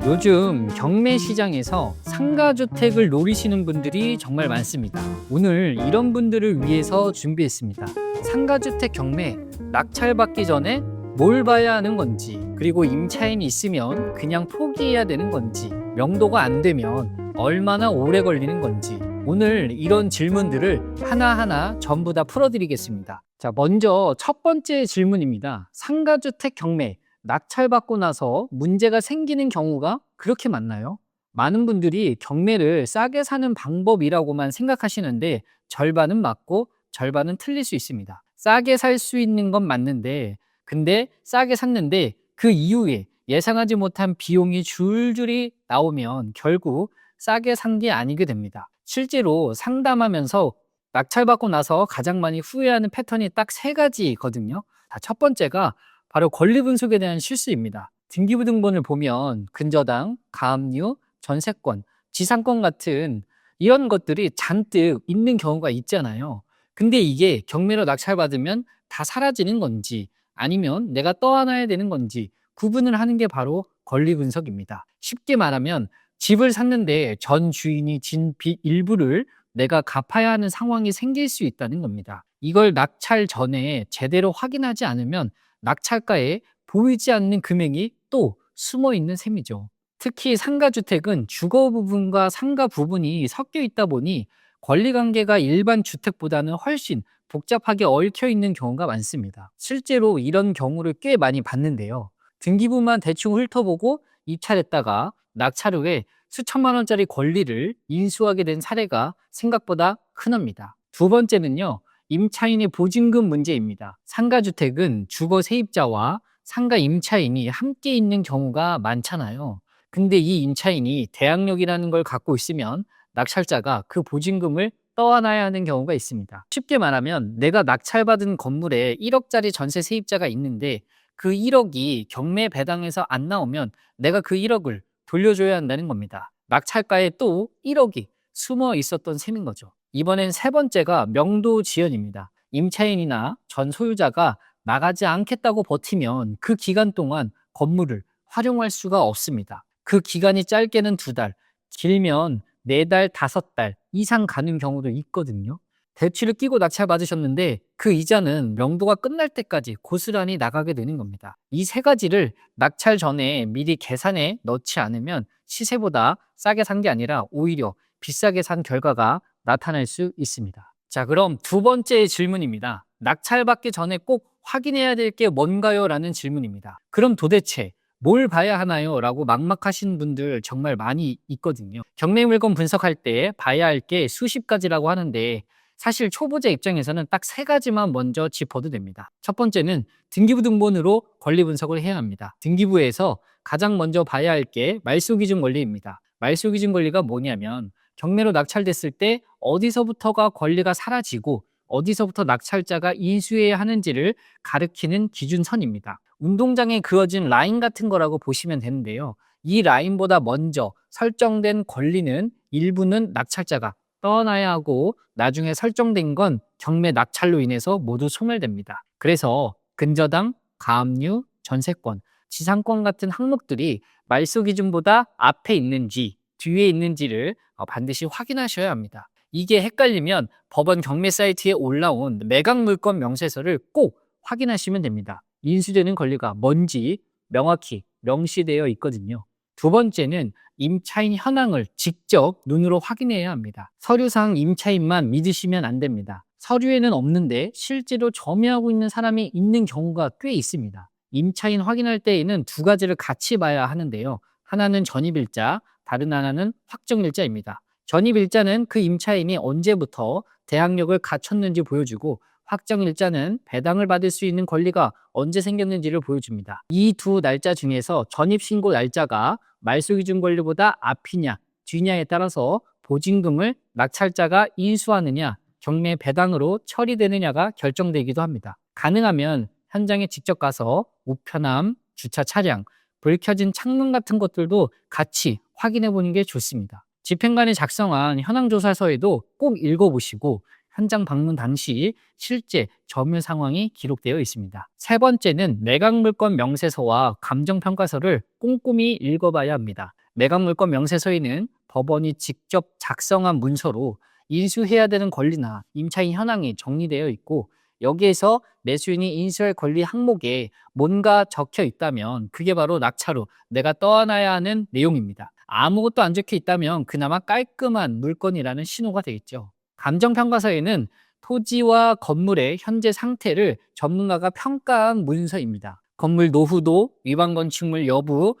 요즘 경매 시장에서 상가주택을 노리시는 분들이 정말 많습니다. 오늘 이런 분들을 위해서 준비했습니다. 상가주택 경매, 낙찰받기 전에 뭘 봐야 하는 건지, 그리고 임차인이 있으면 그냥 포기해야 되는 건지, 명도가 안 되면 얼마나 오래 걸리는 건지, 오늘 이런 질문들을 하나하나 전부 다 풀어드리겠습니다. 자, 먼저 첫 번째 질문입니다. 상가주택 경매, 낙찰받고 나서 문제가 생기는 경우가 그렇게 많나요? 많은 분들이 경매를 싸게 사는 방법이라고만 생각하시는데 절반은 맞고 절반은 틀릴 수 있습니다. 싸게 살 수 있는 건 맞는데 근데 싸게 샀는데 그 이후에 예상하지 못한 비용이 줄줄이 나오면 결국 싸게 산 게 아니게 됩니다. 실제로 상담하면서 낙찰받고 나서 가장 많이 후회하는 패턴이 딱 세 가지거든요. 첫 번째가 바로 권리 분석에 대한 실수입니다. 등기부등본을 보면 근저당, 가압류, 전세권, 지상권 같은 이런 것들이 잔뜩 있는 경우가 있잖아요. 근데 이게 경매로 낙찰받으면 다 사라지는 건지 아니면 내가 떠안아야 되는 건지 구분을 하는 게 바로 권리 분석입니다. 쉽게 말하면 집을 샀는데 전 주인이 진 빚 일부를 내가 갚아야 하는 상황이 생길 수 있다는 겁니다. 이걸 낙찰 전에 제대로 확인하지 않으면 낙찰가에 보이지 않는 금액이 또 숨어 있는 셈이죠. 특히 상가주택은 주거 부분과 상가 부분이 섞여 있다 보니 권리관계가 일반 주택보다는 훨씬 복잡하게 얽혀 있는 경우가 많습니다. 실제로 이런 경우를 꽤 많이 봤는데요. 등기부만 대충 훑어보고 입찰했다가 낙찰 후에 수천만 원짜리 권리를 인수하게 된 사례가 생각보다 흔합니다. 두 번째는요, 임차인의 보증금 문제입니다. 상가주택은 주거 세입자와 상가 임차인이 함께 있는 경우가 많잖아요. 근데 이 임차인이 대항력이라는 걸 갖고 있으면 낙찰자가 그 보증금을 떠안아야 하는 경우가 있습니다. 쉽게 말하면 내가 낙찰받은 건물에 1억짜리 전세 세입자가 있는데 그 1억이 경매 배당에서 안 나오면 내가 그 1억을 돌려줘야 한다는 겁니다. 낙찰가에 또 1억이 숨어 있었던 셈인 거죠. 이번엔 세 번째가 명도 지연입니다. 임차인이나 전 소유자가 나가지 않겠다고 버티면 그 기간 동안 건물을 활용할 수가 없습니다. 그 기간이 짧게는 2달, 길면 4달, 5달 이상 가는 경우도 있거든요. 대출을 끼고 낙찰 받으셨는데 그 이자는 명도가 끝날 때까지 고스란히 나가게 되는 겁니다. 이 세 가지를 낙찰 전에 미리 계산해 넣지 않으면 시세보다 싸게 산 게 아니라 오히려 비싸게 산 결과가 나타날 수 있습니다. 자, 그럼 두 번째 질문입니다. 낙찰받기 전에 꼭 확인해야 될 게 뭔가요? 라는 질문입니다. 그럼 도대체 뭘 봐야 하나요? 라고 막막하신 분들 정말 많이 있거든요. 경매 물건 분석할 때 봐야 할 게 수십 가지라고 하는데 사실 초보자 입장에서는 딱 세 가지만 먼저 짚어도 됩니다. 첫 번째는 등기부 등본으로 권리 분석을 해야 합니다. 등기부에서 가장 먼저 봐야 할 게 말소기준 권리입니다. 말소기준 권리가 뭐냐면 경매로 낙찰됐을 때 어디서부터가 권리가 사라지고 어디서부터 낙찰자가 인수해야 하는지를 가리키는 기준선입니다. 운동장에 그어진 라인 같은 거라고 보시면 되는데요. 이 라인보다 먼저 설정된 권리는 일부는 낙찰자가 떠나야 하고 나중에 설정된 건 경매 낙찰로 인해서 모두 소멸됩니다. 그래서 근저당, 가압류, 전세권, 지상권 같은 항목들이 말소 기준보다 앞에 있는지 뒤에 있는지를 반드시 확인하셔야 합니다. 이게 헷갈리면 법원 경매 사이트에 올라온 매각 물건 명세서를 꼭 확인하시면 됩니다. 인수되는 권리가 뭔지 명확히 명시되어 있거든요. 두 번째는 임차인 현황을 직접 눈으로 확인해야 합니다. 서류상 임차인만 믿으시면 안 됩니다. 서류에는 없는데 실제로 점유하고 있는 사람이 있는 경우가 꽤 있습니다. 임차인 확인할 때에는 두 가지를 같이 봐야 하는데요. 하나는 전입일자, 다른 하나는 확정일자입니다. 전입일자는 그 임차인이 언제부터 대항력을 갖췄는지 보여주고 확정일자는 배당을 받을 수 있는 권리가 언제 생겼는지를 보여줍니다. 이 두 날짜 중에서 전입신고 날짜가 말소기준 권리보다 앞이냐 뒤냐에 따라서 보증금을 낙찰자가 인수하느냐 경매 배당으로 처리되느냐가 결정되기도 합니다. 가능하면 현장에 직접 가서 우편함, 주차 차량, 불 켜진 창문 같은 것들도 같이 확인해 보는 게 좋습니다. 집행관이 작성한 현황조사서에도 꼭 읽어보시고 현장 방문 당시 실제 점유 상황이 기록되어 있습니다. 세 번째는 매각물건 명세서와 감정평가서를 꼼꼼히 읽어봐야 합니다. 매각물건 명세서에는 법원이 직접 작성한 문서로 인수해야 되는 권리나 임차인 현황이 정리되어 있고, 여기에서 매수인이 인수할 권리 항목에 뭔가 적혀 있다면 그게 바로 낙찰후 내가 떠안아야 하는 내용입니다. 아무것도 안 적혀 있다면 그나마 깔끔한 물건이라는 신호가 되겠죠. 감정평가서에는 토지와 건물의 현재 상태를 전문가가 평가한 문서입니다. 건물 노후도, 위반 건축물 여부,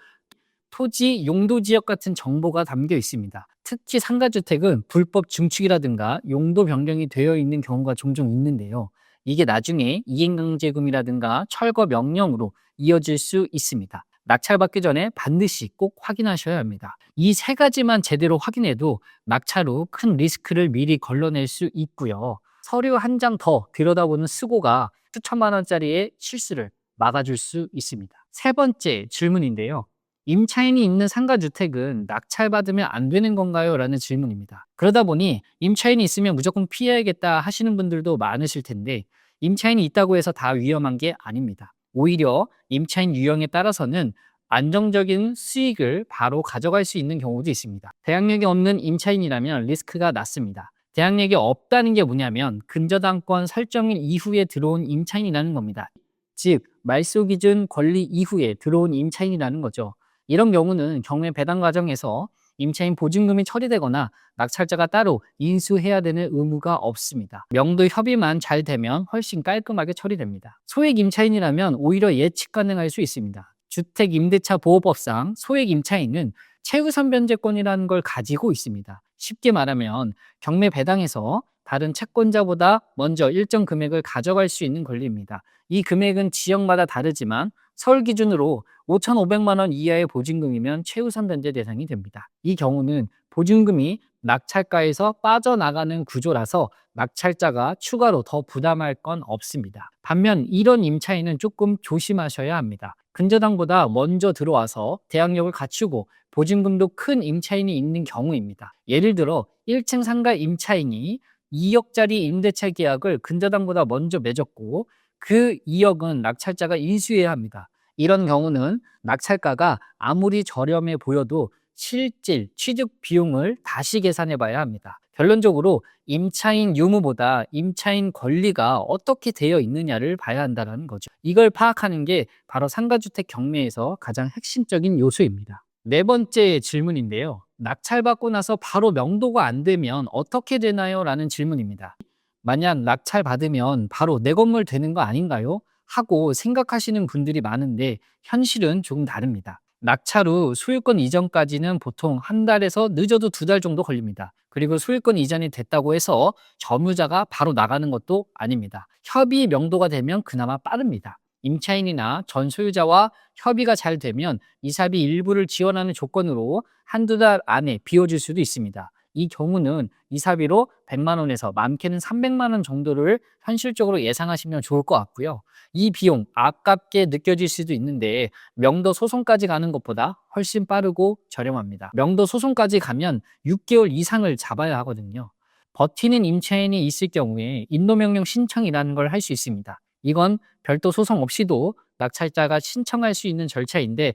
토지 용도 지역 같은 정보가 담겨 있습니다. 특히 상가주택은 불법 증축이라든가 용도 변경이 되어 있는 경우가 종종 있는데요. 이게 나중에 이행강제금이라든가 철거 명령으로 이어질 수 있습니다. 낙찰받기 전에 반드시 꼭 확인하셔야 합니다. 이 세 가지만 제대로 확인해도 낙찰 후 큰 리스크를 미리 걸러낼 수 있고요. 서류 한 장 더 들여다보는 수고가 수천만 원짜리의 실수를 막아줄 수 있습니다. 세 번째 질문인데요. 임차인이 있는 상가주택은 낙찰받으면 안 되는 건가요? 라는 질문입니다. 그러다 보니 임차인이 있으면 무조건 피해야겠다 하시는 분들도 많으실 텐데, 임차인이 있다고 해서 다 위험한 게 아닙니다. 오히려 임차인 유형에 따라서는 안정적인 수익을 바로 가져갈 수 있는 경우도 있습니다. 대항력이 없는 임차인이라면 리스크가 낮습니다. 대항력이 없다는 게 뭐냐면 근저당권 설정일 이후에 들어온 임차인이라는 겁니다. 즉 말소 기준 권리 이후에 들어온 임차인이라는 거죠. 이런 경우는 경매 배당 과정에서 임차인 보증금이 처리되거나 낙찰자가 따로 인수해야 되는 의무가 없습니다. 명도 협의만 잘 되면 훨씬 깔끔하게 처리됩니다. 소액 임차인이라면 오히려 예측 가능할 수 있습니다. 주택임대차 보호법상 소액 임차인은 최우선 변제권이라는 걸 가지고 있습니다. 쉽게 말하면 경매 배당에서 다른 채권자보다 먼저 일정 금액을 가져갈 수 있는 권리입니다. 이 금액은 지역마다 다르지만 서울 기준으로 5,500만 원 이하의 보증금이면 최우선 변제 대상이 됩니다. 이 경우는 보증금이 낙찰가에서 빠져나가는 구조라서 낙찰자가 추가로 더 부담할 건 없습니다. 반면 이런 임차인은 조금 조심하셔야 합니다. 근저당보다 먼저 들어와서 대항력을 갖추고 보증금도 큰 임차인이 있는 경우입니다. 예를 들어 1층 상가 임차인이 2억짜리 임대차 계약을 근저당보다 먼저 맺었고 그 2억은 낙찰자가 인수해야 합니다. 이런 경우는 낙찰가가 아무리 저렴해 보여도 실질 취득 비용을 다시 계산해 봐야 합니다. 결론적으로 임차인 유무보다 임차인 권리가 어떻게 되어 있느냐를 봐야 한다는 거죠. 이걸 파악하는 게 바로 상가주택 경매에서 가장 핵심적인 요소입니다. 네 번째 질문인데요. 낙찰받고 나서 바로 명도가 안 되면 어떻게 되나요? 라는 질문입니다. 만약 낙찰받으면 바로 내 건물 되는 거 아닌가요? 하고 생각하시는 분들이 많은데 현실은 조금 다릅니다. 낙찰 후 소유권 이전까지는 보통 한 달에서 늦어도 2달 정도 걸립니다. 그리고 소유권 이전이 됐다고 해서 점유자가 바로 나가는 것도 아닙니다. 협의 명도가 되면 그나마 빠릅니다. 임차인이나 전 소유자와 협의가 잘 되면 이사비 일부를 지원하는 조건으로 한두 달 안에 비워줄 수도 있습니다. 이 경우는 이사비로 100만 원에서 많게는 300만 원 정도를 현실적으로 예상하시면 좋을 것 같고요. 이 비용 아깝게 느껴질 수도 있는데 명도 소송까지 가는 것보다 훨씬 빠르고 저렴합니다. 명도 소송까지 가면 6개월 이상을 잡아야 하거든요. 버티는 임차인이 있을 경우에 인도명령 신청이라는 걸 할 수 있습니다. 이건 별도 소송 없이도 낙찰자가 신청할 수 있는 절차인데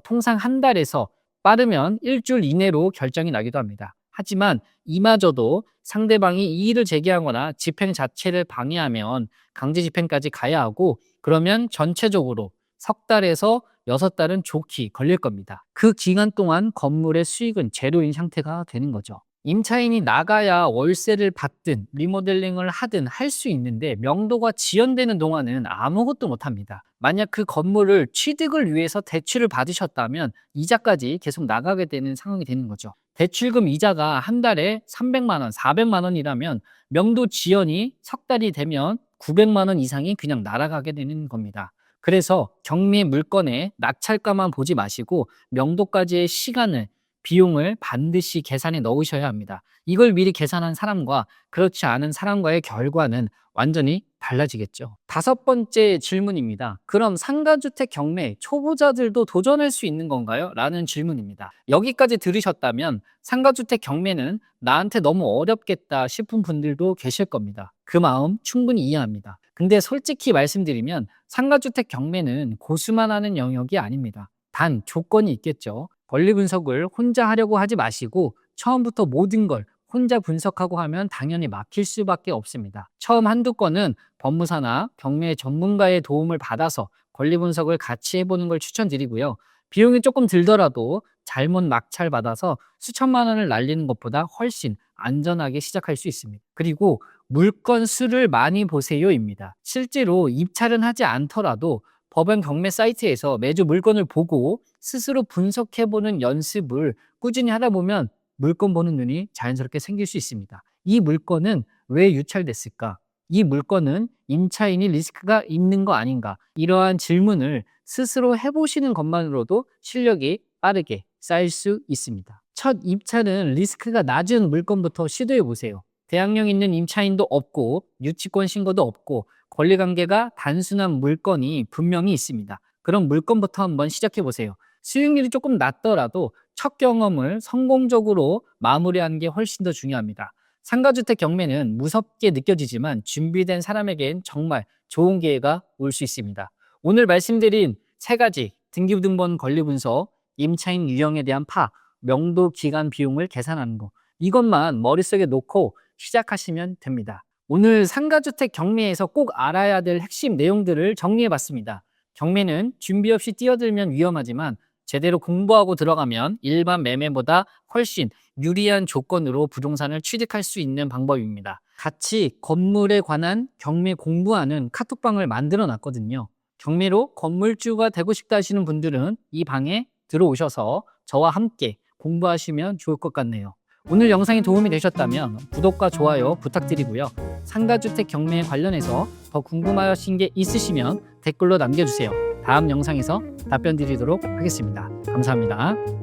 통상 한 달에서 빠르면 일주일 이내로 결정이 나기도 합니다. 하지만 이마저도 상대방이 이의를 제기하거나 집행 자체를 방해하면 강제 집행까지 가야 하고, 그러면 전체적으로 석 달에서 6달은 좋게 걸릴 겁니다. 그 기간 동안 건물의 수익은 제로인 상태가 되는 거죠. 임차인이 나가야 월세를 받든 리모델링을 하든 할 수 있는데 명도가 지연되는 동안은 아무것도 못합니다. 만약 그 건물을 취득을 위해서 대출을 받으셨다면 이자까지 계속 나가게 되는 상황이 되는 거죠. 대출금 이자가 한 달에 300만 원, 400만 원이라면 명도 지연이 석 달이 되면 900만 원 이상이 그냥 날아가게 되는 겁니다. 그래서 경매 물건의 낙찰가만 보지 마시고 명도까지의 시간을 비용을 반드시 계산에 넣으셔야 합니다. 이걸 미리 계산한 사람과 그렇지 않은 사람과의 결과는 완전히 달라지겠죠. 다섯 번째 질문입니다. 그럼 상가주택 경매 초보자들도 도전할 수 있는 건가요? 라는 질문입니다. 여기까지 들으셨다면 상가주택 경매는 나한테 너무 어렵겠다 싶은 분들도 계실 겁니다. 그 마음 충분히 이해합니다. 근데 솔직히 말씀드리면 상가주택 경매는 고수만 하는 영역이 아닙니다. 단 조건이 있겠죠. 권리 분석을 혼자 하려고 하지 마시고 처음부터 모든 걸 혼자 분석하고 하면 당연히 막힐 수밖에 없습니다. 처음 한두 건은 법무사나 경매 전문가의 도움을 받아서 권리 분석을 같이 해보는 걸 추천드리고요. 비용이 조금 들더라도 잘못 낙찰 받아서 수천만 원을 날리는 것보다 훨씬 안전하게 시작할 수 있습니다. 그리고 물건 수를 많이 보세요입니다. 실제로 입찰은 하지 않더라도 법원 경매 사이트에서 매주 물건을 보고 스스로 분석해보는 연습을 꾸준히 하다 보면 물건 보는 눈이 자연스럽게 생길 수 있습니다. 이 물건은 왜 유찰됐을까? 이 물건은 임차인이 리스크가 있는 거 아닌가? 이러한 질문을 스스로 해보시는 것만으로도 실력이 빠르게 쌓일 수 있습니다. 첫 입찰은 리스크가 낮은 물건부터 시도해 보세요. 대항력 있는 임차인도 없고 유치권 신고도 없고 권리관계가 단순한 물건이 분명히 있습니다. 그럼 물건부터 한번 시작해 보세요. 수익률이 조금 낮더라도 첫 경험을 성공적으로 마무리하는 게 훨씬 더 중요합니다. 상가주택 경매는 무섭게 느껴지지만 준비된 사람에겐 정말 좋은 기회가 올 수 있습니다. 오늘 말씀드린 세 가지 등기부등본 권리분석, 임차인 유형에 대한 명도 기간 비용을 계산하는 거, 이것만 머릿속에 놓고 시작하시면 됩니다. 오늘 상가주택 경매에서 꼭 알아야 될 핵심 내용들을 정리해봤습니다. 경매는 준비 없이 뛰어들면 위험하지만 제대로 공부하고 들어가면 일반 매매보다 훨씬 유리한 조건으로 부동산을 취득할 수 있는 방법입니다. 같이 건물에 관한 경매 공부하는 카톡방을 만들어 놨거든요. 경매로 건물주가 되고 싶다 하시는 분들은 이 방에 들어오셔서 저와 함께 공부하시면 좋을 것 같네요. 오늘 영상이 도움이 되셨다면 구독과 좋아요 부탁드리고요. 상가주택 경매에 관련해서 더 궁금하신 게 있으시면 댓글로 남겨주세요. 다음 영상에서 답변 드리도록 하겠습니다. 감사합니다.